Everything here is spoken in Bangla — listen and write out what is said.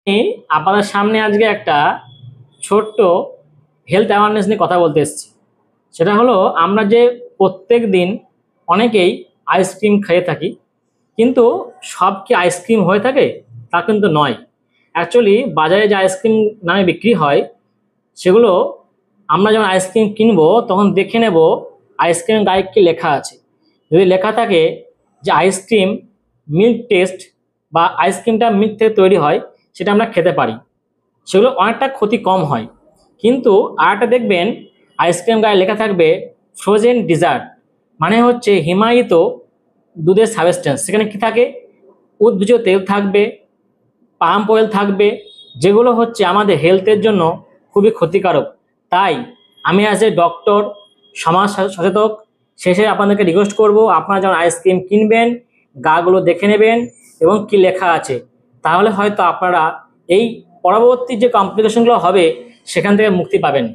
আমি আপনাদের সামনে আজকে একটা ছোট্ট হেলথ অ্যাওয়ারনেস নিয়ে কথা বলতে এসেছি। সেটা হলো, আমরা যে প্রত্যেক দিন অনেকেই আইসক্রিম খেয়ে থাকি, কিন্তু সব কি আইসক্রিম হয়ে থাকে তা কিন্তু নয়। অ্যাকচুয়ালি বাজারে যে আইসক্রিম নামে বিক্রি হয় সেগুলো আমরা যখন আইসক্রিম কিনবো তখন দেখে নেব আইসক্রিমের গায়ে কি লেখা আছে। যদি লেখা থাকে যে আইসক্রিম মিল্ক টেস্ট বা আইসক্রিমটা মিল্ক থেকে তৈরি হয়, সেটা আমরা খেতে পারি, সেগুলো অনেকটা ক্ষতি কম হয়। কিন্তু আরেকটা দেখবেন, আইসক্রিম গায়ে লেখা থাকবে ফ্রোজেন ডিজার্ট, মানে হচ্ছে হিমায়িত দুধের সাবস্টেন্স। সেখানে কি থাকে? উদ্ভিজ তেল থাকবে, পাম অয়েল থাকবে, যেগুলো হচ্ছে আমাদের হেলথের জন্য খুবই ক্ষতিকারক। তাই আমি অ্যাজ এ ডক্টর, সমাজ সচেতক, শেষে আপনাদেরকে রিকোয়েস্ট করব, আপনারা যখন আইসক্রিম কিনবেন গাগুলো দেখে নেবেন এবং কি লেখা আছে। তাহলে হয়তো আপনারা এই পরবর্তী যে কমপ্লিকেশনগুলো হবে সেখান থেকে মুক্তি পাবেন।